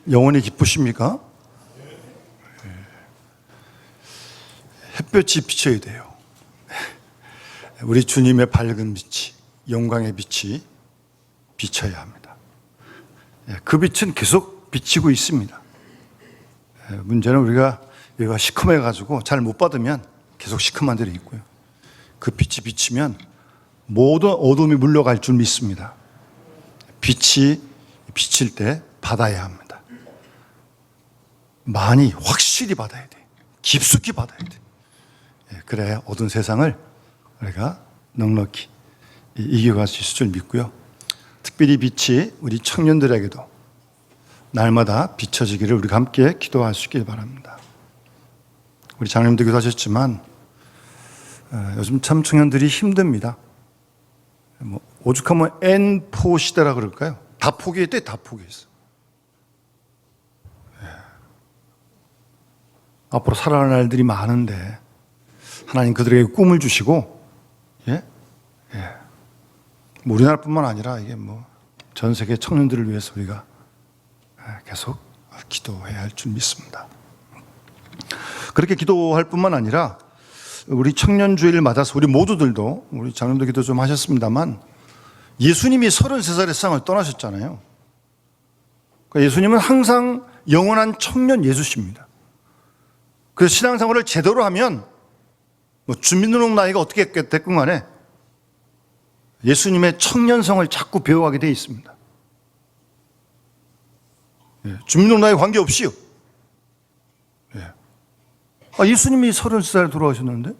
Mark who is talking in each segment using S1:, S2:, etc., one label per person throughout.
S1: 영원히 기쁘십니까? 햇볕이 비쳐야 돼요. 우리 주님의 밝은 빛이, 영광의 빛이 비쳐야 합니다. 그 빛은 계속 비치고 있습니다. 문제는 우리가 여기가 시커매가지고 잘 못 받으면 계속 시커먼 데로 있고요. 그 빛이 비치면 모든 어둠이 물러갈 줄 믿습니다. 빛이 비칠 때 받아야 합니다. 많이 확실히 받아야 돼. 깊숙이 받아야 돼. 그래야 어두운 세상을 우리가 넉넉히 이겨갈 수 있을 줄 믿고요. 특별히 빛이 우리 청년들에게도 날마다 비춰지기를 우리가 함께 기도할 수 있길 바랍니다. 우리 장로님도 기도하셨지만 요즘 참 청년들이 힘듭니다. 오죽하면 N4 시대라 그럴까요? 다 포기했대, 다 포기했어. 앞으로 살아갈 날들이 많은데 하나님 그들에게 꿈을 주시고, 우리나라뿐만 아니라 이게 전 세계 청년들을 위해서 우리가 계속 기도해야 할 줄 믿습니다. 그렇게 기도할 뿐만 아니라 우리 청년주의를 맞아서 우리 모두들도, 우리 장로님도 기도 좀 하셨습니다만, 예수님이 33살에 세상을 떠나셨잖아요. 그러니까 예수님은 항상 영원한 청년 예수십니다. 그래서 신앙생활을 제대로 하면 주민등록 나이가 어떻게 됐건 간에 예수님의 청년성을 자꾸 배워가게 되어 있습니다. 주민등록 나이 관계없이요. 예수님이 33살에 돌아가셨는데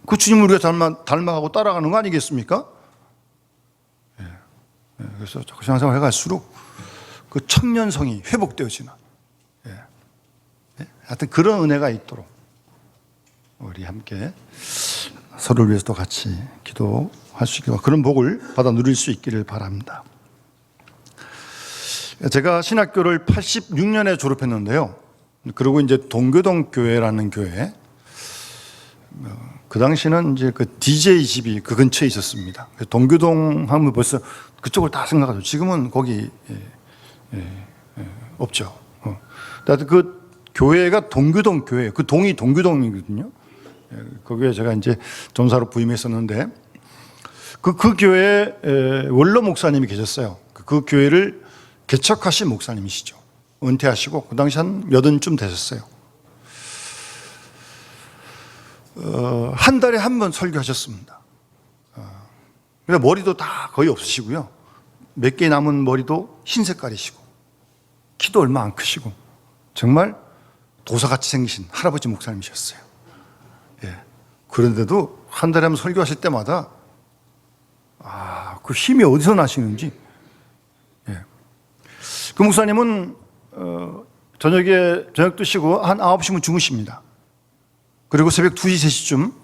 S1: 그 주님을 우리가 닮아가고 따라가는 거 아니겠습니까? 그래서 자꾸 신앙생활 해갈수록 그 청년성이 회복되어지는, 하여튼 그런 은혜가 있도록 우리 함께 서로를 위해서도 같이 기도할 수 있기를, 그런 복을 받아 누릴 수 있기를 바랍니다. 제가 신학교를 86년에 졸업했는데요. 그리고 이제 동교동 교회라는 교회, 그 당시는 이제 그 DJ 집이 그 근처에 있었습니다. 동교동 하면 벌써 그쪽을 다 생각하죠. 지금은 거기 없죠. 그 교회가 동교동 교회, 그 동이 동교동이거든요. 거기에 제가 이제 전사로 부임했었는데 그 교회에 원로 목사님이 계셨어요. 그 교회를 개척하신 목사님이시죠. 은퇴하시고 그 당시 한 80쯤 되셨어요. 한 달에 한 번 설교하셨습니다. 머리도 다 거의 없으시고요. 몇 개 남은 머리도 흰 색깔이시고 키도 얼마 안 크시고 정말 도사같이 생기신 할아버지 목사님이셨어요. 그런데도 한 달에 한 번 설교하실 때마다 그 힘이 어디서 나시는지. 그 목사님은 저녁 드시고 한 9시면 주무십니다. 그리고 새벽 2시, 3시쯤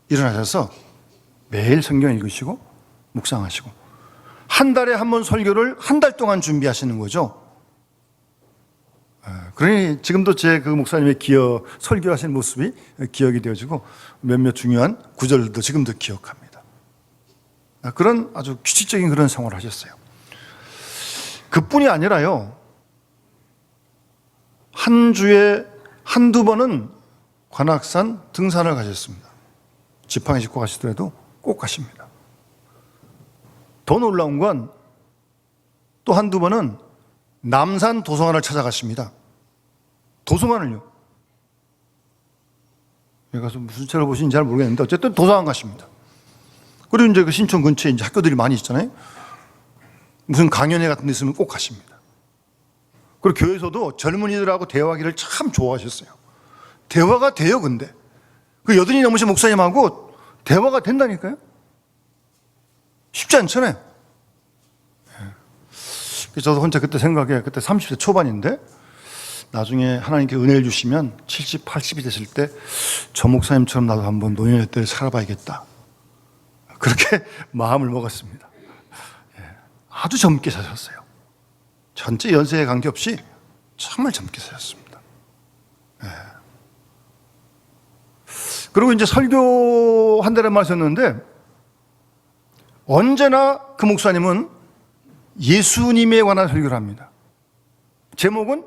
S1: 일어나셔서 매일 성경 읽으시고 묵상하시고 한 달에 한 번 설교를 한 달 동안 준비하시는 거죠. 그러니 지금도 제 그 목사님의 설교하시는 모습이 기억이 되어지고 몇몇 중요한 구절도 지금도 기억합니다. 그런 아주 규칙적인 그런 생활을 하셨어요. 그뿐이 아니라요, 한 주에 한두 번은 관악산 등산을 가셨습니다. 지팡이 짚고 가시더라도 꼭 가십니다. 더 놀라운 건 또 한두 번은 남산 도서관을 찾아가십니다. 도서관을요. 여기 가서 무슨 책을 보시는지 잘 모르겠는데 어쨌든 도서관 가십니다. 그리고 이제 그 신촌 근처에 이제 학교들이 많이 있잖아요. 무슨 강연회 같은 데 있으면 꼭 가십니다. 그리고 교회에서도 젊은이들하고 대화하기를 참 좋아하셨어요. 대화가 돼요, 근데. 그 80이 넘으신 목사님하고 대화가 된다니까요? 쉽지 않잖아요. 저도 혼자 그때 생각해, 그때 30대 초반인데, 나중에 하나님께 은혜를 주시면 70, 80이 됐을 때, 저 목사님처럼 나도 한번 노년의 때를 살아봐야겠다. 그렇게 마음을 먹었습니다. 아주 젊게 사셨어요. 전체 연세에 관계없이 정말 젊게 사셨습니다. 그리고 이제 설교 한 달에 하셨는데 언제나 그 목사님은 예수님에 관한 설교를 합니다. 제목은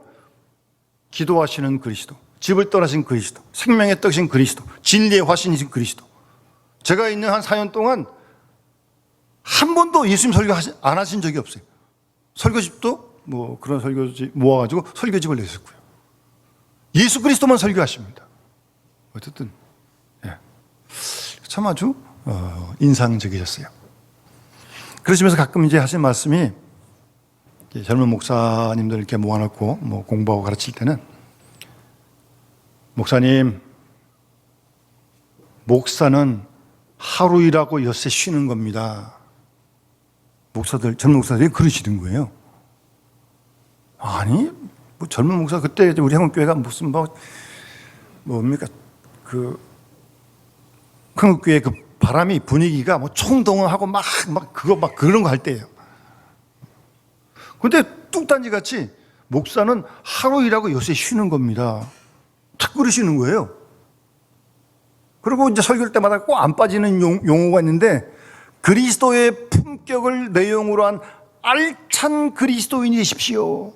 S1: 기도하시는 그리스도, 집을 떠나신 그리스도, 생명의 떡이신 그리스도, 진리의 화신이신 그리스도. 제가 있는 한 4년 동안 한 번도 예수님 설교 안 하신 적이 없어요. 설교집도 뭐 그런 설교집 모아가지고 설교집을 냈었고요. 예수 그리스도만 설교하십니다. 어쨌든 참 아주 인상적이셨어요. 그러시면서 가끔 이제 하신 말씀이, 젊은 목사님들 이렇게 모아놓고 뭐 공부하고 가르칠 때는, 목사님, 목사는 하루 일하고 엿새 쉬는 겁니다. 젊은 목사들이 그러시는 거예요. 아니, 뭐 젊은 목사, 그때 우리 한국교회가 무슨 뭡니까, 한국교회 그 바람이, 분위기가 뭐 총동원하고 막 그런 거 할 때예요. 근데 뚝단지 같이 목사는 하루 일하고 엿새 쉬는 겁니다. 탁 그러시는 거예요. 그리고 이제 설교할 때마다 꼭 안 빠지는 용어가 있는데, 그리스도의 품격을 내용으로 한 알찬 그리스도인이 되십시오.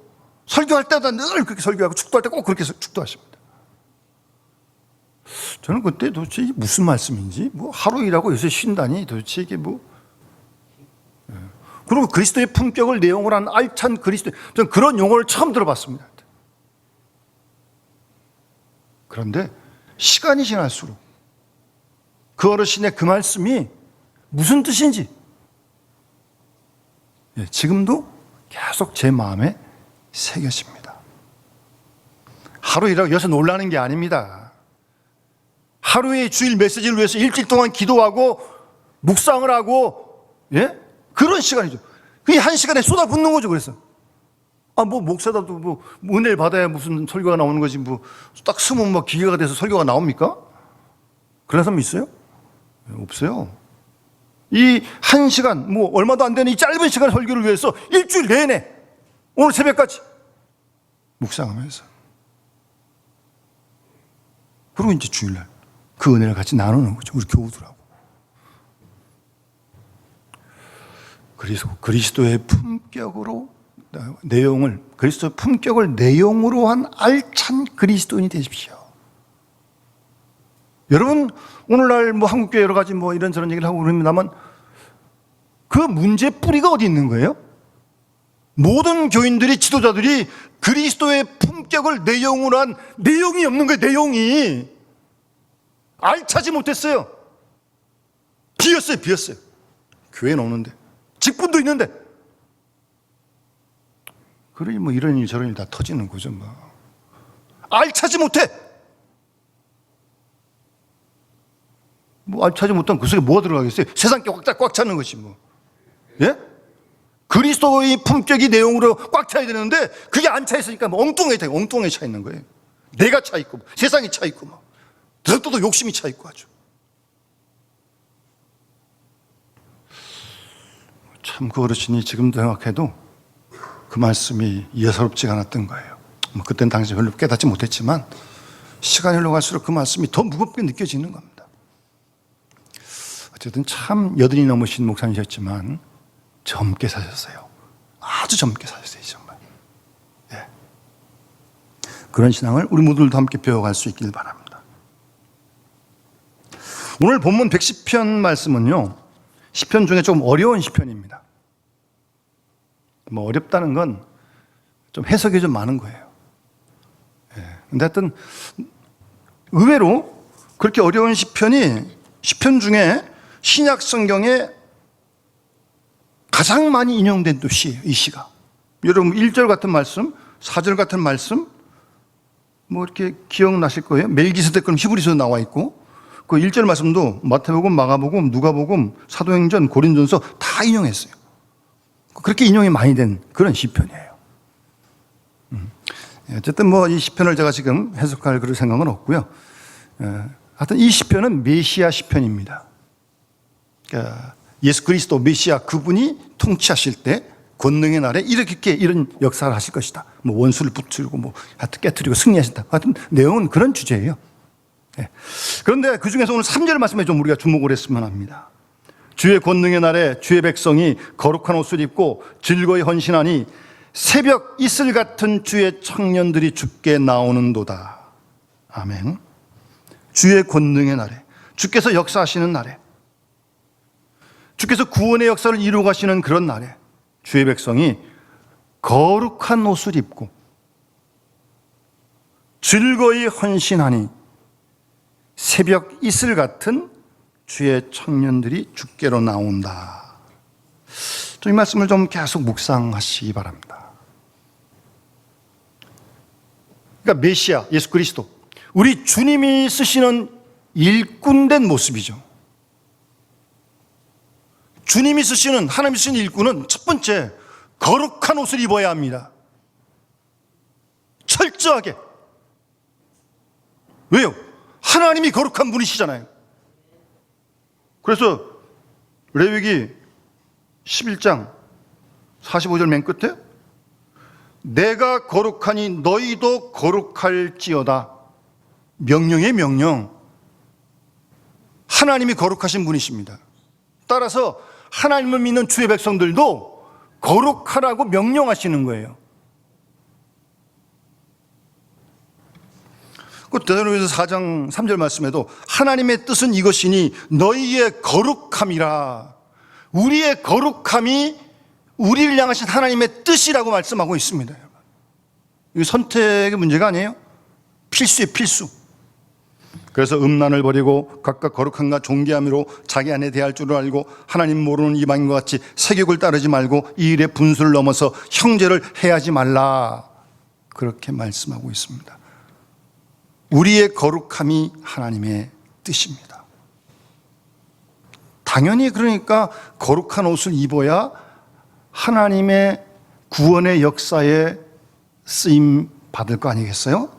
S1: 설교할 때마다 늘 그렇게 설교하고, 축도할 때 꼭 그렇게 축도하십니다. 저는 그때 도대체 이게 무슨 말씀인지, 뭐 하루 일하고 요새 쉰다니, 도대체 이게 뭐. 그리고 그리스도의 품격을 내용으로 한 알찬 그리스도, 저는 그런 용어를 처음 들어봤습니다. 그런데 시간이 지날수록 그 어르신의 그 말씀이 무슨 뜻인지 지금도 계속 제 마음에 새겨집니다. 하루 일하고 여기서 놀라는 게 아닙니다. 하루의 주일 메시지를 위해서 일주일 동안 기도하고 묵상을 하고, 그런 시간이죠. 그게 한 시간에 쏟아붓는 거죠. 그래서 뭐 목사다도 뭐 은혜를 받아야 무슨 설교가 나오는 거지, 뭐 딱 쓰면 뭐 기계가 돼서 설교가 나옵니까? 그런 사람 있어요? 없어요. 이 한 시간, 뭐 얼마도 안 되는 이 짧은 시간 설교를 위해서 일주일 내내 오늘 새벽까지 묵상하면서, 그리고 이제 주일날 그 은혜를 같이 나누는 거죠. 우리 교우들하고. 그래서 그리스도의 품격으로 내용을, 그리스도의 품격을 내용으로 한 알찬 그리스도인이 되십시오. 여러분, 오늘날 뭐 한국교회 여러 가지 뭐 이런저런 얘기를 하고 그럽니다만, 그 문제 뿌리가 어디 있는 거예요? 모든 교인들이, 지도자들이 그리스도의 품격을 내용으로 한 내용이 없는 거예요. 내용이 알차지 못했어요. 비었어요. 교회는 오는데, 직분도 있는데, 그러니 뭐 이런 일 저런 일 다 터지는 거죠. 뭐 알차지 못해. 뭐 알차지 못하면 그 속에 뭐가 들어가겠어요? 세상 게 꽉 차는 것이 뭐. 그리스도의 품격이 내용으로 꽉 차야 되는데 그게 안 차 있으니까 뭐 엉뚱하게 차 있는 거예요. 내가 차 있고, 세상이 차 있고, 막 더욱더 욕심이 차 있고 아주. 참 그 어르신이 지금도 생각해도 그 말씀이 예사롭지가 않았던 거예요. 뭐 그때는 당시 별로 깨닫지 못했지만 시간이 흘러갈수록 그 말씀이 더 무겁게 느껴지는 겁니다. 어쨌든 참 여든이 넘으신 목사님이셨지만 젊게 사셨어요. 아주 젊게 사셨어요, 정말. 그런 신앙을 우리 모두도 함께 배워갈 수 있길 바랍니다. 오늘 본문 110편 말씀은요, 시편 중에 좀 어려운 시편입니다. 뭐 어렵다는 건 좀 해석이 좀 많은 거예요. 근데 하여튼 의외로 그렇게 어려운 시편이 시편 중에 신약 성경에 가장 많이 인용된 또 시예요, 이 시가. 여러분 1절 같은 말씀, 4절 같은 말씀 뭐 이렇게 기억나실 거예요. 멜기세덱 히브리서에 나와 있고, 그 1절 말씀도 마태복음, 마가복음, 누가복음, 사도행전, 고린도전서 다 인용했어요. 그렇게 인용이 많이 된 그런 시편이에요. 어쨌든 뭐 이 시편을 제가 지금 해석할 그럴 생각은 없고요. 하여튼 이 시편은 메시아 시편입니다. 그러니까 예수 그리스도 메시아, 그분이 통치하실 때 권능의 날에 이렇게 이런 역사를 하실 것이다. 뭐 원수를 붙들고 뭐 하여튼 깨트리고 승리하신다. 하여튼 내용은 그런 주제예요. 그런데 그 중에서 오늘 3절 말씀에 좀 우리가 주목을 했으면 합니다. 주의 권능의 날에 주의 백성이 거룩한 옷을 입고 즐거이 헌신하니 새벽 이슬 같은 주의 청년들이 주께 나오는도다. 아멘. 주의 권능의 날에, 주께서 역사하시는 날에, 주께서 구원의 역사를 이루어 가시는 그런 날에 주의 백성이 거룩한 옷을 입고 즐거이 헌신하니 새벽 이슬 같은 주의 청년들이 주께로 나온다. 이 말씀을 좀 계속 묵상하시기 바랍니다. 그러니까 메시아 예수 그리스도, 우리 주님이 쓰시는 일꾼된 모습이죠. 주님이 쓰시는, 하나님이 쓰시는 일꾼은 첫 번째, 거룩한 옷을 입어야 합니다. 철저하게. 왜요? 하나님이 거룩한 분이시잖아요. 그래서 레위기 11장 45절 맨 끝에 내가 거룩하니 너희도 거룩할지어다. 명령의 명령. 하나님이 거룩하신 분이십니다. 따라서 하나님을 믿는 주의 백성들도 거룩하라고 명령하시는 거예요. 그 데살로니가서 4장 3절 말씀에도 하나님의 뜻은 이것이니 너희의 거룩함이라. 우리의 거룩함이 우리를 향하신 하나님의 뜻이라고 말씀하고 있습니다. 이거 선택의 문제가 아니에요. 필수예요, 필수. 그래서 음란을 버리고 각각 거룩함과 존귀함으로 자기 안에 대할 줄을 알고 하나님 모르는 이방인과 같이 세격을 따르지 말고 이 일의 분수를 넘어서 형제를 해하지 말라. 그렇게 말씀하고 있습니다. 우리의 거룩함이 하나님의 뜻입니다. 당연히 그러니까 거룩한 옷을 입어야 하나님의 구원의 역사에 쓰임 받을 거 아니겠어요?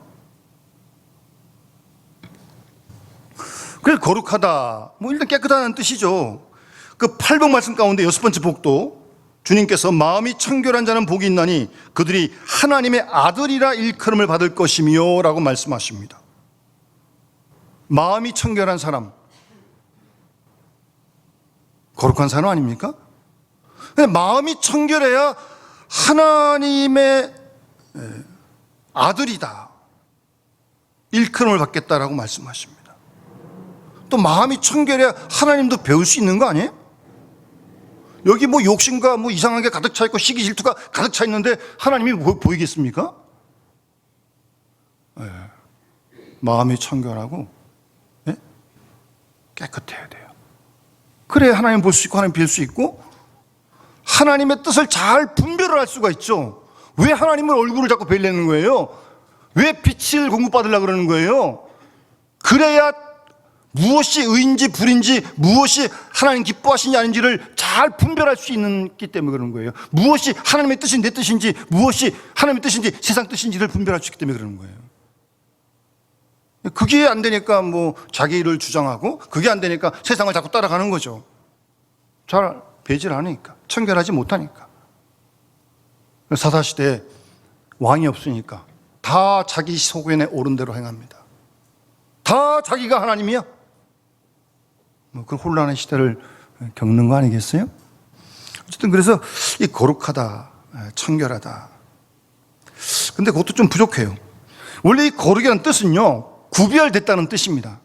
S1: 그래서 거룩하다, 일단 깨끗하다는 뜻이죠. 그 8복 말씀 가운데 6번째 복도, 주님께서 마음이 청결한 자는 복이 있나니 그들이 하나님의 아들이라 일컬음을 받을 것이며 라고 말씀하십니다. 마음이 청결한 사람, 거룩한 사람 아닙니까? 마음이 청결해야 하나님의 아들이다, 일컬음을 받겠다라고 말씀하십니다. 또 마음이 청결해야 하나님도 배울 수 있는 거 아니에요? 여기 욕심과 이상하게 가득 차 있고 시기 질투가 가득 차 있는데 하나님이 보이겠습니까? 네. 마음이 청결하고 깨끗해야 돼요. 그래야 하나님 볼 수 있고 하나님 뵐 수 있고 하나님의 뜻을 잘 분별을 할 수가 있죠. 왜 하나님을 얼굴을 자꾸 뵈려는 거예요? 왜 빛을 공급받으려고 그러는 거예요? 그래야 무엇이 의인지 불인지, 무엇이 하나님 기뻐하시는지 아닌지를 잘 분별할 수 있기 때문에 그러는 거예요. 무엇이 하나님의 뜻인지 내 뜻인지, 무엇이 하나님의 뜻인지 세상 뜻인지를 분별할 수 있기 때문에 그러는 거예요. 그게 안 되니까 자기 일을 주장하고, 그게 안 되니까 세상을 자꾸 따라가는 거죠. 잘 배질 않으니까, 청결하지 못하니까. 사사시대에 왕이 없으니까 다 자기 소견에 옳은 대로 행합니다. 다 자기가 하나님이야. 그 혼란의 시대를 겪는 거 아니겠어요? 어쨌든 그래서 이 거룩하다, 청결하다. 근데 그것도 좀 부족해요. 원래 이 거룩이라는 뜻은요, 구별됐다는 뜻입니다.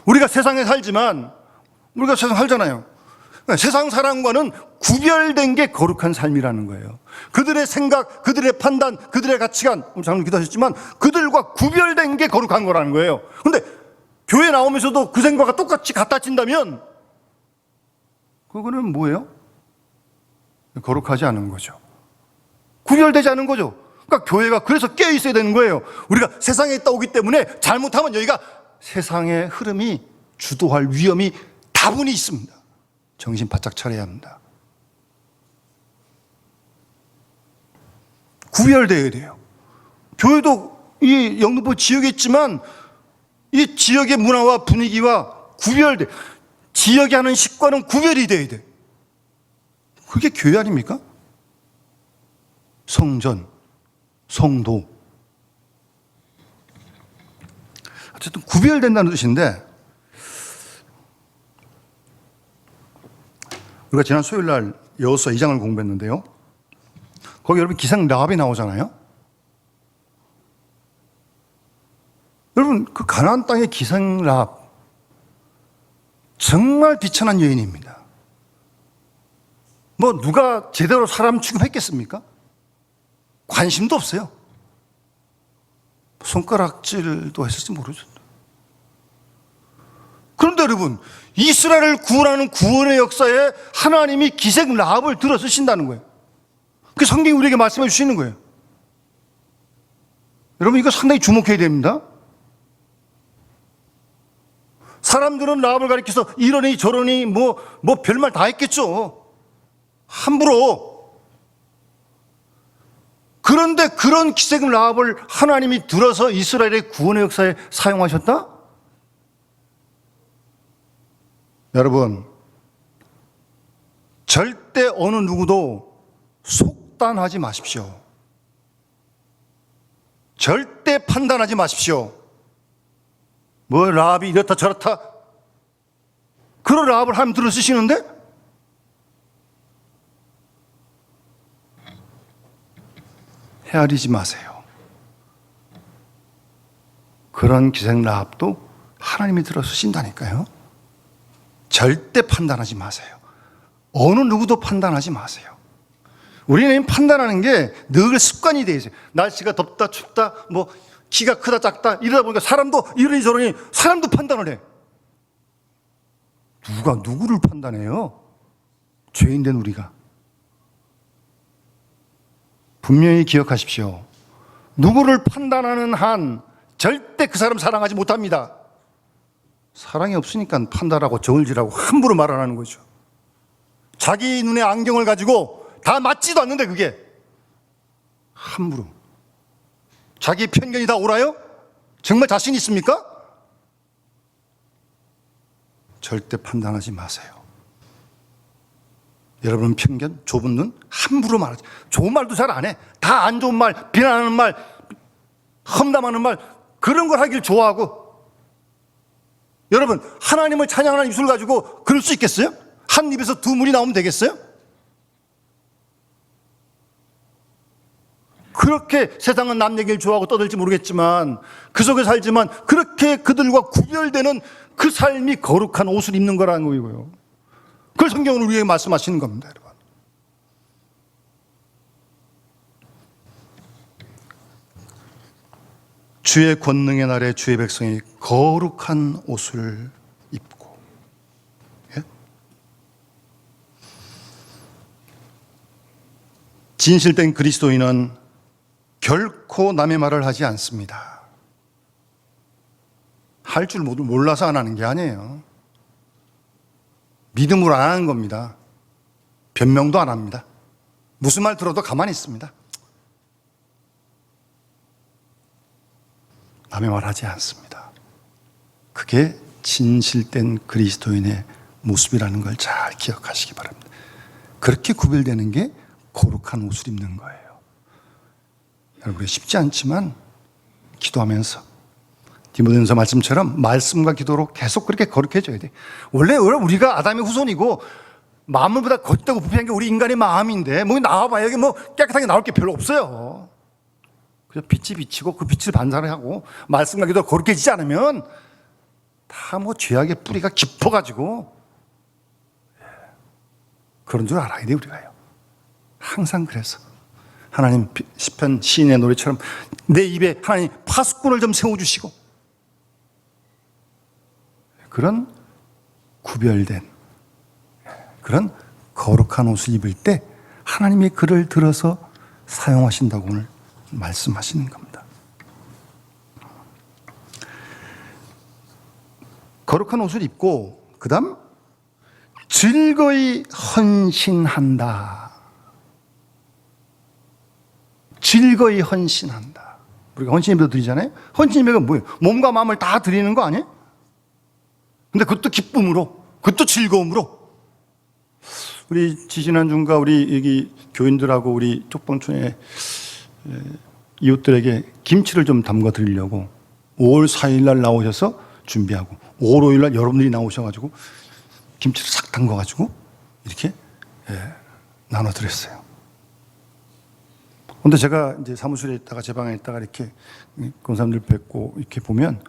S1: 우리가 세상에 살지만, 우리가 세상 살잖아요. 세상 사람과는 구별된 게 거룩한 삶이라는 거예요. 그들의 생각, 그들의 판단, 그들의 가치관, 장로님 기도하셨지만 그들과 구별된 게 거룩한 거라는 거예요. 그런데 교회 나오면서도 그 생각과 똑같이 같아진다면 그거는 뭐예요? 거룩하지 않은 거죠. 구별되지 않은 거죠. 그러니까 교회가 그래서 깨어 있어야 되는 거예요. 우리가 세상에 있다 오기 때문에 잘못하면 여기가 세상의 흐름이 주도할 위험이 다분히 있습니다. 정신 바짝 차려야 합니다. 구별되어야 돼요. 교회도 이 영등포 지역에 있지만 이 지역의 문화와 분위기와 구별돼. 지역이 하는 식과는 구별이 돼야 돼. 그게 교회 아닙니까? 성전, 성도. 어쨌든 구별된다는 뜻인데, 우리가 지난 수요일 날 여호수아 2장을 공부했는데요. 거기 여러분 기생 라합이 나오잖아요. 여러분 그 가나안 땅의 기생 라합 정말 비천한 여인입니다. 뭐 누가 제대로 사람 취급했겠습니까? 관심도 없어요. 손가락질도 했을지 모르죠. 그런데 여러분 이스라엘을 구원하는 구원의 역사에 하나님이 기생 라합을 들어 쓰신다는 거예요. 그 성경이 우리에게 말씀해 주시는 거예요. 여러분 이거 상당히 주목해야 됩니다. 사람들은 라합을 가리켜서 이러니 저러니 뭐 별말 다 했겠죠. 함부로. 그런데 그런 기생 라합을 하나님이 들어서 이스라엘의 구원의 역사에 사용하셨다? 여러분 절대 어느 누구도 속단하지 마십시오. 절대 판단하지 마십시오. 뭐 라합이 이렇다 저렇다. 그런 라합을 하나님 들어 쓰시는데 헤아리지 마세요. 그런 기생 라합도 하나님이 들어 쓰신다니까요. 절대 판단하지 마세요. 어느 누구도 판단하지 마세요. 우리는 판단하는 게 늘 습관이 되어 있어요. 날씨가 덥다 춥다 뭐 키가 크다 작다 이러다 보니까 사람도 이러니 저러니 사람도 판단을 해. 누가 누구를 판단해요? 죄인된 우리가. 분명히 기억하십시오. 누구를 판단하는 한 절대 그 사람 사랑하지 못합니다. 사랑이 없으니까 판단하고 저울질하고 함부로 말하는 거죠. 자기 눈에 안경을 가지고 다 맞지도 않는데 그게 함부로. 자기 편견이 다 옳아요? 정말 자신 있습니까? 절대 판단하지 마세요. 여러분 편견, 좁은 눈 함부로 말하지. 좋은 말도 잘 안 해. 다 안 좋은 말, 비난하는 말, 험담하는 말 그런 걸 하길 좋아하고. 여러분 하나님을 찬양하는 입술 가지고 그럴 수 있겠어요? 한 입에서 두 물이 나오면 되겠어요? 그렇게 세상은 남 얘기를 좋아하고 떠들지 모르겠지만 그 속에 살지만 그렇게 그들과 구별되는 그 삶이 거룩한 옷을 입는 거라는 거고요. 그걸 성경은 우리에게 말씀하시는 겁니다, 여러분. 주의 권능의 날에 주의 백성이 거룩한 옷을 입고, 예? 진실된 그리스도인은 결코 남의 말을 하지 않습니다. 할 줄 몰라서 안 하는 게 아니에요. 믿음으로 안 하는 겁니다. 변명도 안 합니다. 무슨 말 들어도 가만히 있습니다. 남의 말 하지 않습니다. 그게 진실된 그리스도인의 모습이라는 걸 잘 기억하시기 바랍니다. 그렇게 구별되는 게 거룩한 옷을 입는 거예요. 여러분 쉽지 않지만 기도하면서 디모데전서 말씀처럼 말씀과 기도로 계속 그렇게 거룩해져야 돼. 원래 우리가 아담의 후손이고 마음보다 거짓되고 부패한 게 우리 인간의 마음인데 뭐 나와봐야 이게 뭐 깨끗하게 나올 게 별로 없어요. 그래서 빛이 비치고 그 빛을 반사를 하고 말씀과 기도로 거룩해지지 않으면 다 뭐 죄악의 뿌리가 깊어가지고 그런 줄 알아야 돼 우리가요. 항상 그래서 하나님 시편 시인의 노래처럼 내 입에 하나님 파수꾼을 좀 세워주시고 그런 구별된 그런 거룩한 옷을 입을 때 하나님이 그를 들어서 사용하신다고 오늘 말씀하시는 겁니다. 거룩한 옷을 입고 그 다음 즐거이 헌신한다. 즐거이 헌신한다. 우리가 헌신예배도 드리잖아요. 헌신예배가 뭐예요? 몸과 마음을 다 드리는 거 아니에요? 근데 그것도 기쁨으로, 그것도 즐거움으로. 우리 지지난주인가 우리 여기 교인들하고 우리 쪽방촌에 이웃들에게 김치를 좀 담가 드리려고 5월 4일 날 나오셔서 준비하고 5월 5일 날 여러분들이 나오셔가지고 김치를 싹 담가가지고 이렇게 나눠 드렸어요. 근데 제가 이제 사무실에 있다가 제 방에 있다가 이렇게 권사님들 뵙고 이렇게 보면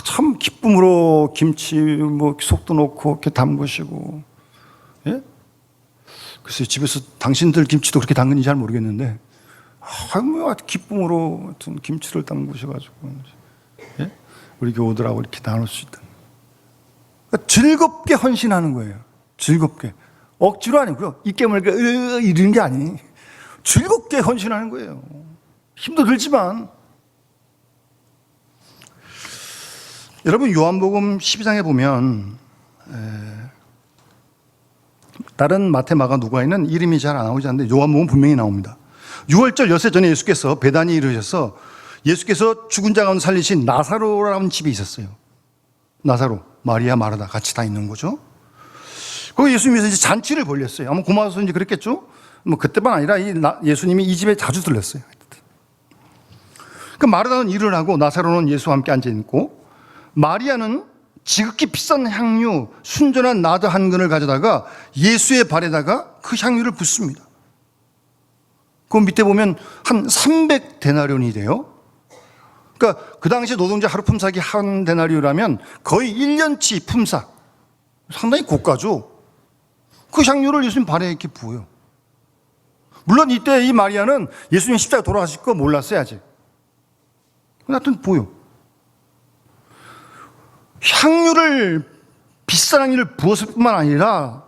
S1: 참 기쁨으로 김치 뭐 속도 넣고 이렇게 담그시고, 예? 글쎄 집에서 당신들 김치도 그렇게 담그는지 잘 모르겠는데, 뭐 기쁨으로 하여튼 김치를 담그셔가지고, 예? 우리 교우들하고 이렇게 나눌 수 있다. 그러니까 즐겁게 헌신하는 거예요. 즐겁게. 억지로 아니고요. 이 깨물게 이러는 게 아니. 즐겁게 헌신하는 거예요. 힘도 들지만. 여러분 요한복음 12장에 보면 다른 마태, 마가, 누가에는 이름이 잘 안 나오지 않는데 요한복음 분명히 나옵니다. 6월절 엿새 전에 예수께서 베다니에 이르셔서 예수께서 죽은 자 가운데 살리신 나사로라는 집이 있었어요. 나사로, 마리아, 마르다 같이 다 있는 거죠. 거기 예수님께서 이제 잔치를 벌렸어요. 아마 고마워서 이제 그랬겠죠. 뭐 그때만 아니라 예수님이 이 집에 자주 들렸어요. 그 마르다는 일을 하고 나사로는 예수와 함께 앉아 있고, 마리아는 지극히 비싼 향유 순전한 나드 한 근을 가져다가 예수의 발에다가 그 향유를 붓습니다. 그 밑에 보면 한 300데나리온이 돼요. 그러니까 그 당시 노동자 하루 품삯이 한 데나리온이라면 거의 1년치 품삯, 상당히 고가죠. 그 향유를 예수님 발에 이렇게 부어요. 물론 이때 이 마리아는 예수님 십자가 돌아가실 거 몰랐어요, 아직. 하여튼 보여. 향유를, 비싼 향유를 부었을 뿐만 아니라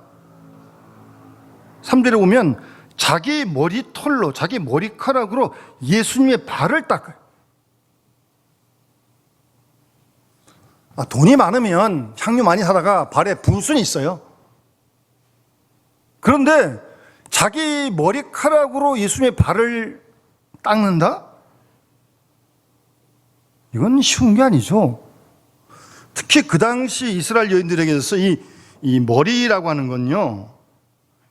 S1: 3절에 보면 자기 머리털로, 자기 머리카락으로 예수님의 발을 닦아요. 돈이 많으면 향유 많이 사다가 발에 부을 수는 있어요. 그런데 자기 머리카락으로 예수님의 발을 닦는다? 이건 쉬운 게 아니죠. 특히 그 당시 이스라엘 여인들에게서 이 머리라고 하는 건요,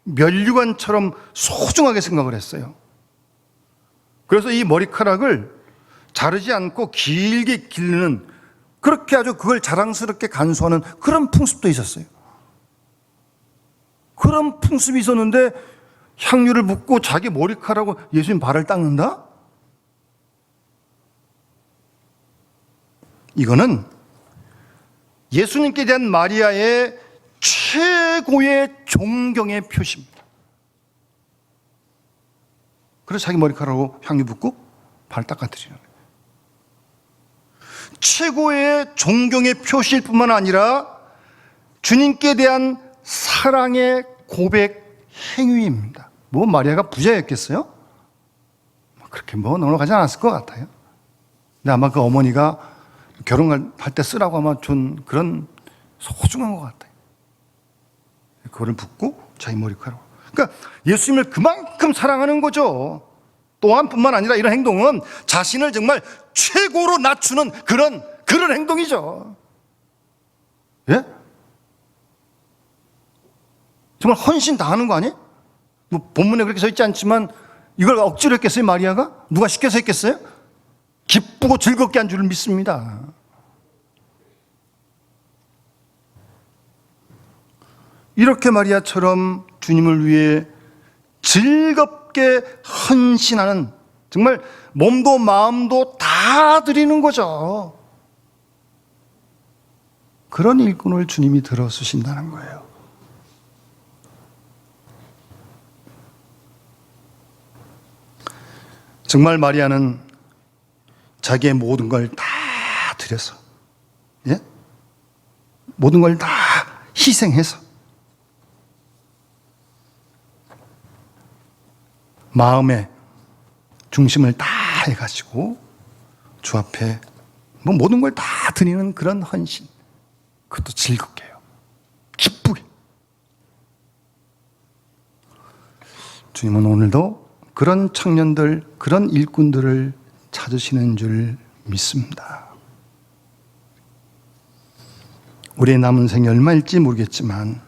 S1: 면류관처럼 소중하게 생각을 했어요. 그래서 이 머리카락을 자르지 않고 길게 기르는, 그렇게 아주 그걸 자랑스럽게 간수하는 그런 풍습도 있었어요. 그런 풍습이 있었는데 향유를 붓고 자기 머리카락으로 예수님 발을 닦는다? 이거는 예수님께 대한 마리아의 최고의 존경의 표시입니다. 그래서 자기 머리카락으로 향유 붓고 발 닦아드리는 거예요. 최고의 존경의 표시일 뿐만 아니라 주님께 대한 사랑의 고백 행위입니다. 뭐 마리아가 부자였겠어요? 그렇게 뭐 넉넉하지 않았을 것 같아요. 근데 아마 그 어머니가 결혼할 때 쓰라고 아마 준 그런 소중한 것 같아요. 그거를 붓고 자기 머리카락. 그러니까 예수님을 그만큼 사랑하는 거죠. 또한 뿐만 아니라 이런 행동은 자신을 정말 최고로 낮추는 그런 행동이죠. 예? 정말 헌신 당하는 거 아니에요? 뭐 본문에 그렇게 써 있지 않지만 이걸 억지로 했겠어요, 마리아가? 누가 시켜서 했겠어요? 기쁘고 즐겁게 한 줄을 믿습니다. 이렇게 마리아처럼 주님을 위해 즐겁게 헌신하는, 정말 몸도 마음도 다 드리는 거죠. 그런 일꾼을 주님이 들어주신다는 거예요. 정말 마리아는 자기의 모든 걸 다 드려서, 예? 모든 걸 다 희생해서 마음의 중심을 다 해가지고 주 앞에 뭐 모든 걸 다 드리는 그런 헌신, 그것도 즐겁게 해요. 기쁘게. 주님은 오늘도 그런 청년들, 그런 일꾼들을 찾으시는 줄 믿습니다. 우리의 남은 생이 얼마일지 모르겠지만,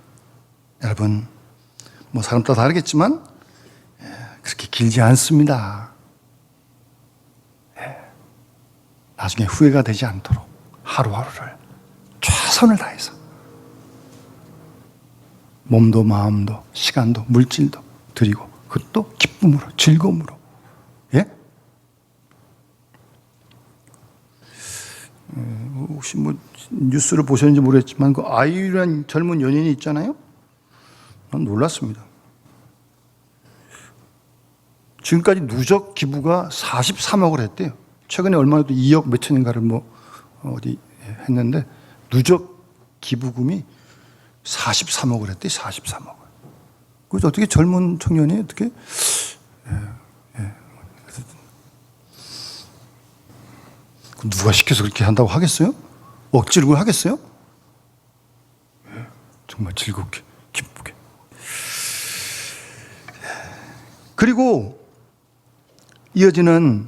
S1: 여러분, 뭐 사람 따라 다르겠지만 그렇게 길지 않습니다. 나중에 후회가 되지 않도록 하루하루를 최선을 다해서 몸도 마음도 시간도 물질도 드리고, 그것도 기쁨으로, 즐거움으로 혹시 뭐 뉴스를 보셨는지 모르겠지만 그 아이유라는 젊은 연인이 있잖아요. 난 놀랐습니다. 지금까지 누적 기부가 43억을 했대요. 최근에 얼마나 또 2억 몇천인가를 뭐 어디 했는데 누적 기부금이 43억을 했대. 43억을. 그래서 어떻게 젊은 청년이 어떻게 누가 시켜서 그렇게 한다고 하겠어요? 억지로 하겠어요? 정말 즐겁게 기쁘게. 그리고 이어지는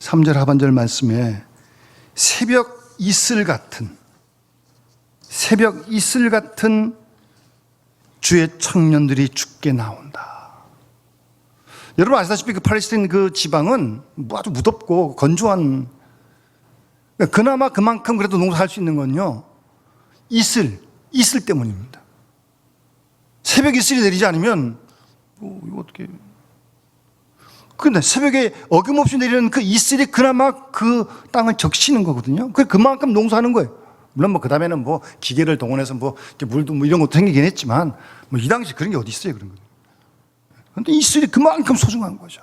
S1: 3절 하반절 말씀에 새벽 이슬 같은 주의 청년들이 죽게 나온다. 여러분 아시다시피 그 팔레스타인 그 지방은 아주 무덥고 건조한, 그나마 그만큼 그래도 농사할 수 있는 건요, 이슬 때문입니다. 새벽 이슬이 내리지 않으면 이거 어떻게. 근데 새벽에 어김없이 내리는 그 이슬이 그나마 그 땅을 적시는 거거든요. 그만큼 농사하는 거예요. 물론 뭐 그 다음에는 뭐 기계를 동원해서 뭐 물도 뭐 이런 것도 생기긴 했지만 뭐 이 당시 그런 게 어디 있어요, 그런 거. 그런데 이슬이 그만큼 소중한 거죠.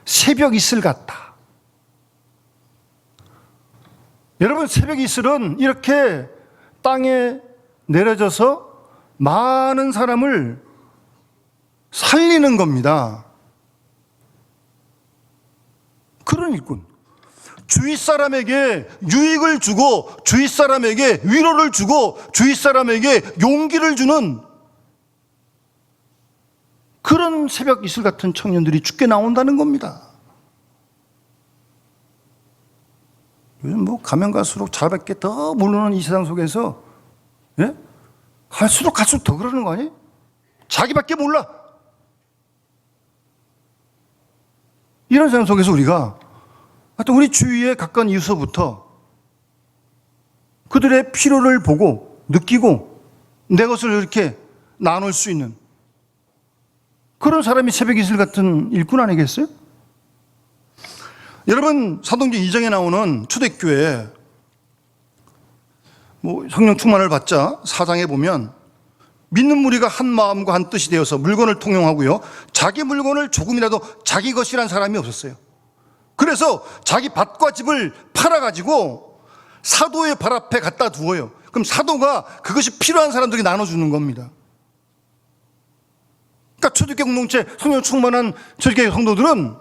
S1: 새벽 이슬 같다. 여러분 새벽 이슬은 이렇게 땅에 내려져서 많은 사람을 살리는 겁니다. 그런 일꾼. 주위 사람에게 유익을 주고 주위 사람에게 위로를 주고 주위 사람에게 용기를 주는 그런 새벽 이슬 같은 청년들이 죽게 나온다는 겁니다. 요즘 뭐 가면 갈수록 자밖에 더 모르는 이 세상 속에서, 예? 갈수록 더 그러는 거 아니에요? 자기밖에 몰라. 이런 세상 속에서 우리가 하여튼 우리 주위에 가까운 이웃서부터 그들의 필요를 보고 느끼고 내 것을 이렇게 나눌 수 있는 그런 사람이 새벽 이슬 같은 일꾼 아니겠어요? 여러분 사도행전 2장에 나오는 초대교회 뭐 성령 충만을 받자 4장에 보면 믿는 무리가 한 마음과 한 뜻이 되어서 물건을 통용하고요, 자기 물건을 조금이라도 자기 것이란 사람이 없었어요. 그래서 자기 밭과 집을 팔아가지고 사도의 발 앞에 갖다 두어요. 그럼 사도가 그것이 필요한 사람들에게 나눠주는 겁니다. 그러니까 초대교회 공동체 성령 충만한 초대교회 성도들은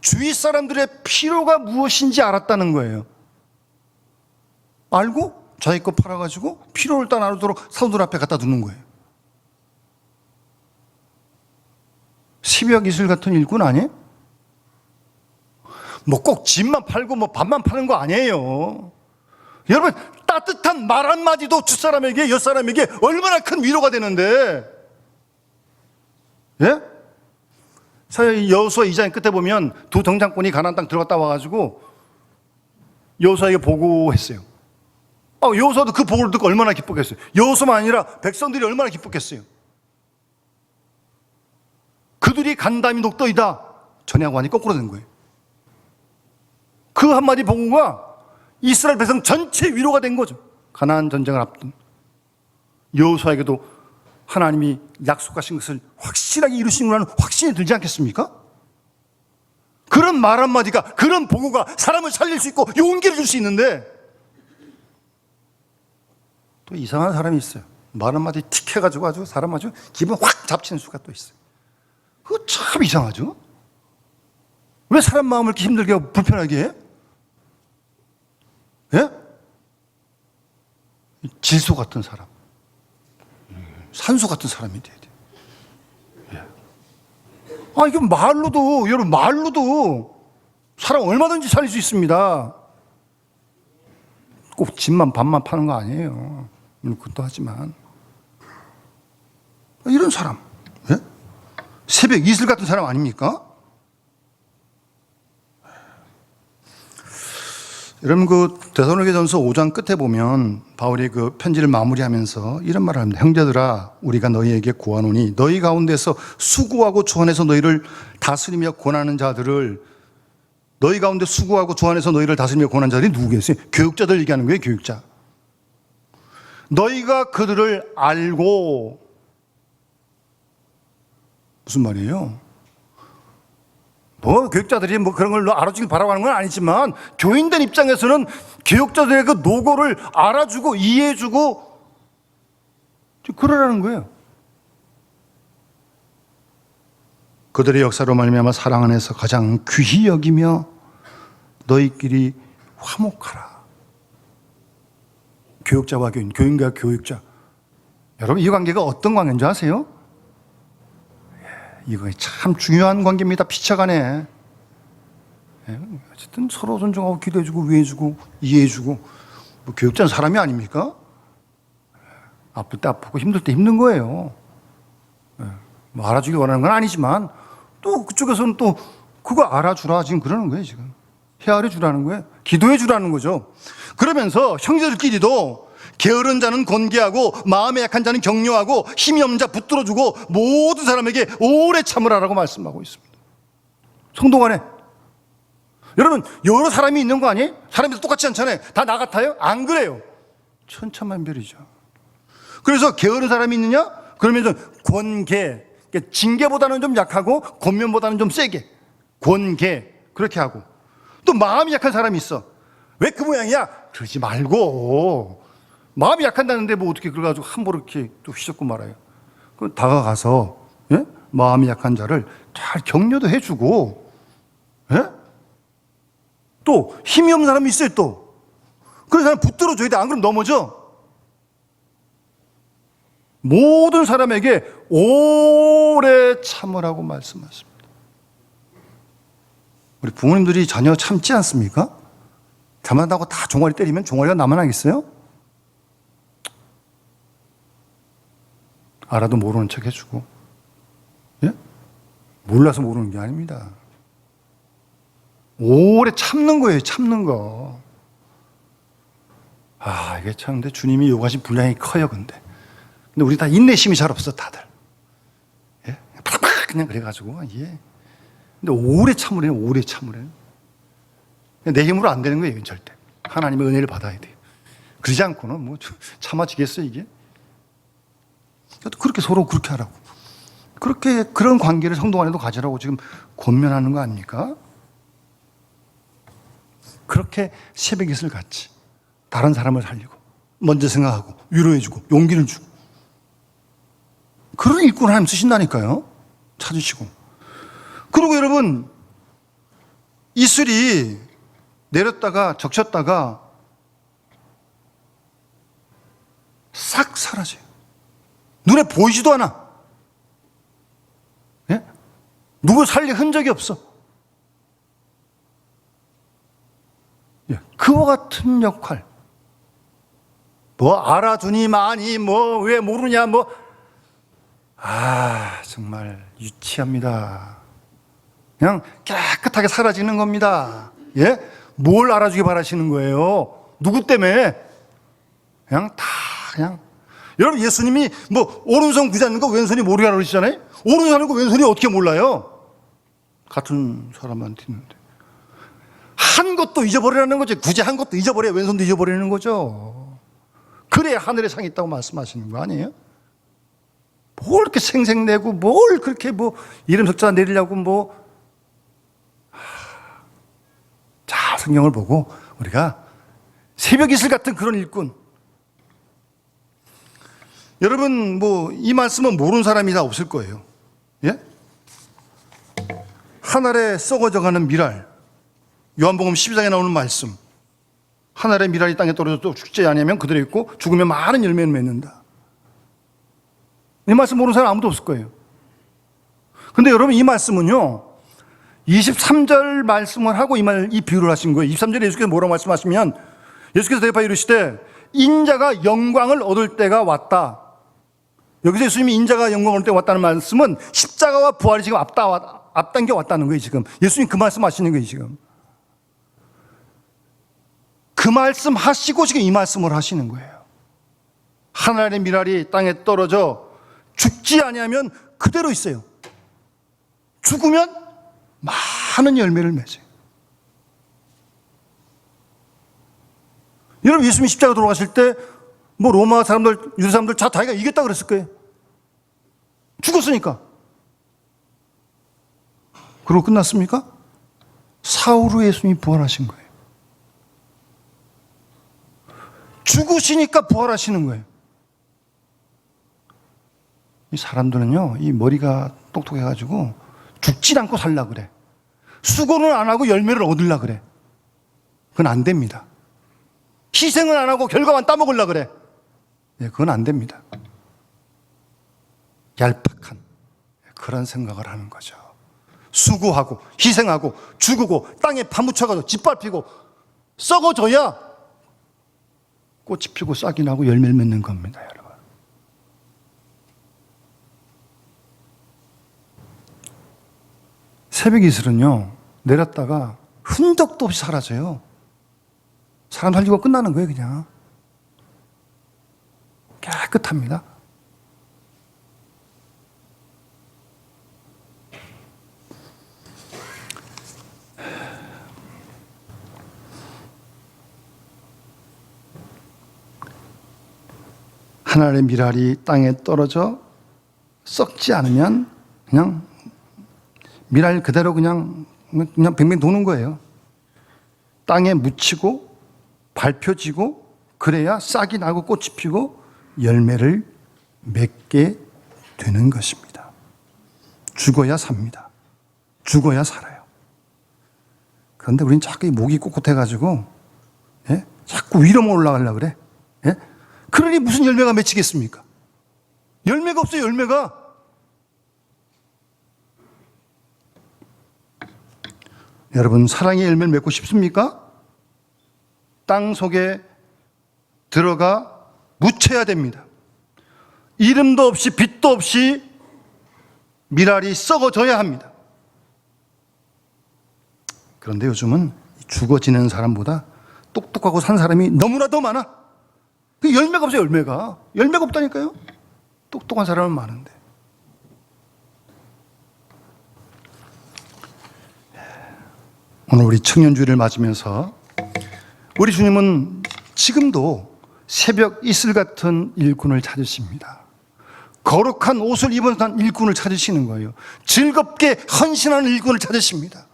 S1: 주위 사람들의 필요가 무엇인지 알았다는 거예요. 알고 자기 거 팔아가지고 필요를 다 나누도록 사도들 앞에 갖다 두는 거예요. 새벽 이슬 같은 일꾼 아니에요? 뭐 꼭 집만 팔고 뭐 밥만 파는 거 아니에요. 여러분 따뜻한 말 한마디도 주사람에게 옆사람에게 얼마나 큰 위로가 되는데, 예? 여호수아 2장 끝에 보면 두 정장꾼이 가나안 땅 들어갔다 와가지고 여호수아에게 보고했어요. 여호수아도 그 보고를 듣고 얼마나 기뻤겠어요. 여호수아만 아니라 백성들이 얼마나 기뻤겠어요. 그들이 간담이 녹더이다 전하고 하니 거꾸로 된 거예요. 그 한마디 보고가 이스라엘 백성 전체 위로가 된 거죠. 가나안 전쟁을 앞둔 여호수아에게도 하나님이 약속하신 것을 확실하게 이루시는구나 하는 확신이 들지 않겠습니까? 그런 말 한마디가, 그런 보고가 사람을 살릴 수 있고 용기를 줄 수 있는데, 또 이상한 사람이 있어요. 말 한마디 틱 해가지고 아주 사람 아주 기분 확 잡치는 수가 또 있어요. 그거 참 이상하죠? 왜 사람 마음을 이렇게 힘들게 하고 불편하게 해? 예? 질소 같은 사람, 산소 같은 사람이 돼야 돼. 예. 이거 말로도, 여러분 말로도 사람 얼마든지 살릴 수 있습니다. 꼭 집만 밥만 파는 거 아니에요. 물론 그것도 하지만 이런 사람, 예? 새벽 이슬 같은 사람 아닙니까? 여러분 그 데살로니가전서 5장 끝에 보면 바울이 그 편지를 마무리하면서 이런 말을 합니다. 형제들아, 우리가 너희에게 구하노니 너희 가운데서 수고하고 초원해서 너희를 다스리며 권하는 자들을 너희 가운데 수고하고 주 안에서 너희를 다스리며 권한 자들이 누구겠어요? 교육자들 얘기하는 거예요, 교육자. 너희가 그들을 알고, 무슨 말이에요? 뭐 교육자들이 뭐 그런 걸 알아주길 바라고 건 아니지만 교인된 입장에서는 교육자들의 그 노고를 알아주고 이해해주고 그러라는 거예요. 그들의 역사로 말미암아 사랑 안에서 가장 귀히 여기며 너희끼리 화목하라. 교육자와 교인, 교인과 교육자. 여러분 이 관계가 어떤 관계인 줄 아세요? 이거 참 중요한 관계입니다. 피차간에. 어쨌든 서로 존중하고 기도해주고 위해주고 이해해주고. 뭐 교육자는 사람이 아닙니까? 아플 때 아프고 힘들 때 힘든 거예요. 뭐 알아주기 원하는 건 아니지만 또 그쪽에서는 또 그거 알아주라 지금 그러는 거예요. 지금 헤아려 주라는 거예요. 기도해 주라는 거죠. 그러면서 형제들끼리도 게으른 자는 권계하고 마음에 약한 자는 격려하고 힘이 없는 자 붙들어주고 모든 사람에게 오래 참으라라고 말씀하고 있습니다. 성도 간에 여러분 여러 사람이 있는 거 아니에요? 사람이 똑같지 않잖아요. 다 나 같아요? 안 그래요. 천차만별이죠. 그래서 게으른 사람이 있느냐? 그러면 좀 권계, 징계보다는 좀 약하고 권면보다는 좀 세게 권계 그렇게 하고 또 마음이 약한 사람이 있어. 왜 그 모양이야? 그러지 말고 마음이 약한다는데 뭐 어떻게 그래가지고 함부로 이렇게 또 휘젓고 말아요. 그 다가가서 예? 마음이 약한 자를 잘 격려도 해주고 예? 또 힘이 없는 사람이 있어요. 또 그런 사람 붙들어줘야 돼. 안 그러면 넘어져. 모든 사람에게 오래 참으라고 말씀하십니다. 우리 부모님들이 자녀 참지 않습니까? 잘못한다고 다 종아리 때리면 종아리가 남아나겠어요? 알아도 모르는 척 해주고, 예? 몰라서 모르는 게 아닙니다. 오래 참는 거예요, 참는 거. 아, 이게 참, 근데 주님이 요구하신 분량이 커요, 근데 우리 다 인내심이 잘 없어, 다들. 예? 팍팍 그냥 그래가지고, 예. 근데 오래 참으래요, 오래 참으래요. 내 힘으로 안 되는 거예요, 절대. 하나님의 은혜를 받아야 돼요. 그러지 않고는 뭐 참아지겠어요, 이게? 그렇게 서로 그렇게 하라고. 그렇게 그런 관계를 성도 간에도 가지라고 지금 권면하는 거 아닙니까? 그렇게 새벽 이슬 같이 다른 사람을 살리고 먼저 생각하고 위로해주고 용기를 주고 그런 일꾼 하나님 쓰신다니까요. 찾으시고. 그리고 여러분 이슬이 내렸다가 적셨다가 싹 사라져요. 눈에 보이지도 않아. 예? 누구 살릴 흔적이 없어. 예. 그와 같은 역할. 뭐 알아주니 많이 뭐 왜 모르냐 뭐. 아 정말 유치합니다. 그냥 깨끗하게 사라지는 겁니다. 예? 뭘 알아주기 바라시는 거예요? 누구 때문에? 그냥 다 그냥. 여러분 예수님이 뭐 오른손 구지 않는 거 왼손이 모르라 그러시잖아요. 오른손 하는 거 왼손이 어떻게 몰라요? 같은 사람한테 있는데 한 것도 잊어버리라는 거죠. 굳이 한 것도 잊어버려야 왼손도 잊어버리는 거죠. 그래야 하늘에 상이 있다고 말씀하시는 거 아니에요? 뭘 이렇게 생색내고 뭘 그렇게 뭐 이름 석자 내리려고 뭐. 자, 성경을 보고 우리가 새벽 이슬 같은 그런 일꾼. 여러분 뭐 이 말씀은 모르는 사람이 다 없을 거예요. 예? 하늘에 썩어져가는 미랄. 요한복음 12장에 나오는 말씀. 하늘의 미랄이 땅에 떨어져도 죽지 아니하면 그대로 있고 죽으면 많은 열매를 맺는다. 이 말씀 모르는 사람 아무도 없을 거예요. 근데 여러분 이 말씀은요 23절 말씀을 하고 이 비유를 하신 거예요. 23절에 예수께서 뭐라고 말씀하시면 예수께서 대답하여 이르시되 인자가 영광을 얻을 때가 왔다. 여기서 예수님이 인자가 영광을 얻을 때가 왔다는 말씀은 십자가와 부활이 지금 앞당겨 왔다는 거예요. 지금 예수님 그 말씀 하시는 거예요. 지금 그 말씀 하시고 지금 이 말씀을 하시는 거예요. 하늘의 미랄이 땅에 떨어져 죽지 아니하면 그대로 있어요. 죽으면 많은 열매를 맺어요. 여러분 예수님이 십자가 돌아가실 때 뭐 로마 사람들, 유대 사람들 자기가 이겼다 그랬을 거예요. 죽었으니까. 그러고 끝났습니까? 사흘 후에 예수님이 부활하신 거예요. 죽으시니까 부활하시는 거예요. 이 사람들은요, 이 머리가 똑똑해가지고 죽지 않고 살라 그래. 수고는 안 하고 열매를 얻으려 그래. 그건 안 됩니다. 희생은 안 하고 결과만 따먹으려 그래. 예, 그건 안 됩니다. 얄팍한 그런 생각을 하는 거죠. 수고하고 희생하고 죽고 땅에 파묻혀가지고 짓밟히고 썩어져야 꽃이 피고 싹이 나고 열매를 맺는 겁니다, 여러분. 새벽 이슬은요, 내렸다가 흔적도 없이 사라져요. 사람 살리고 끝나는 거예요, 그냥. 깨끗합니다. 하늘의 밀알이 땅에 떨어져 썩지 않으면 그냥 밀알 그대로 그냥 뱅뱅 도는 거예요. 땅에 묻히고 밟혀지고 그래야 싹이 나고 꽃이 피고 열매를 맺게 되는 것입니다. 죽어야 삽니다. 죽어야 살아요. 그런데 우리는 자꾸 목이 꼿꼿해가지고, 예? 자꾸 위로만 올라가려고 그래. 예? 그러니 무슨 열매가 맺히겠습니까? 열매가 없어요, 열매가. 여러분, 사랑의 열매를 맺고 싶습니까? 땅 속에 들어가 묻혀야 됩니다. 이름도 없이 빛도 없이 밀알이 썩어져야 합니다. 그런데 요즘은 죽어지는 사람보다 똑똑하고 산 사람이 너무나 더 많아. 그 열매가 없어요, 열매가. 열매가 없다니까요. 똑똑한 사람은 많은데. 오늘 우리 청년주일을 맞으면서 우리 주님은 지금도 새벽 이슬 같은 일꾼을 찾으십니다. 거룩한 옷을 입은 일꾼을 찾으시는 거예요. 즐겁게 헌신하는 일꾼을 찾으십니다.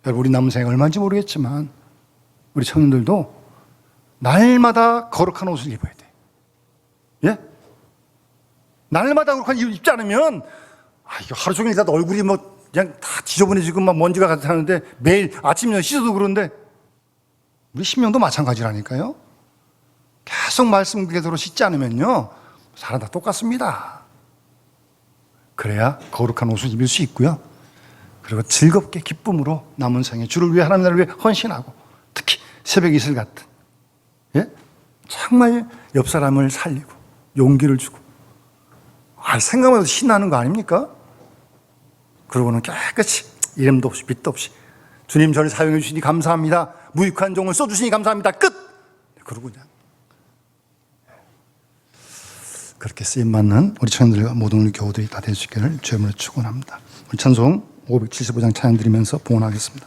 S1: 여러분, 우리 남은 생이 얼마인지 모르겠지만 우리 청년들도 날마다 거룩한 옷을 입어야 돼. 예? 날마다 거룩한 옷을 입지 않으면 이거 하루 종일 일하다 얼굴이 뭐 그냥 다 지저분해지고 막 먼지가 가득하는데 매일 아침 저녁 씻어도 그런데 우리 신명도 마찬가지라니까요. 계속 말씀대로 씻지 않으면요 사람 다 똑같습니다. 그래야 거룩한 옷을 입을 수 있고요. 그리고 즐겁게 기쁨으로 남은 생에 주를 위해 하나님 나라를 위해 헌신하고 특히 새벽 이슬 같은, 예? 정말 옆 사람을 살리고 용기를 주고 생각만 해도 신나는 거 아닙니까? 그러고는 깨끗이 이름도 없이 빛도 없이 주님 저를 사용해 주시니 감사합니다. 무익한 종을 써주시니 감사합니다. 끝! 그러고 그냥 그렇게 쓰임받는 우리 청년들과 모든 우리 교우들이 다 될 수 있기를 주님으로 축원합니다. 우리 찬송 575장 찬양 드리면서 봉헌하겠습니다.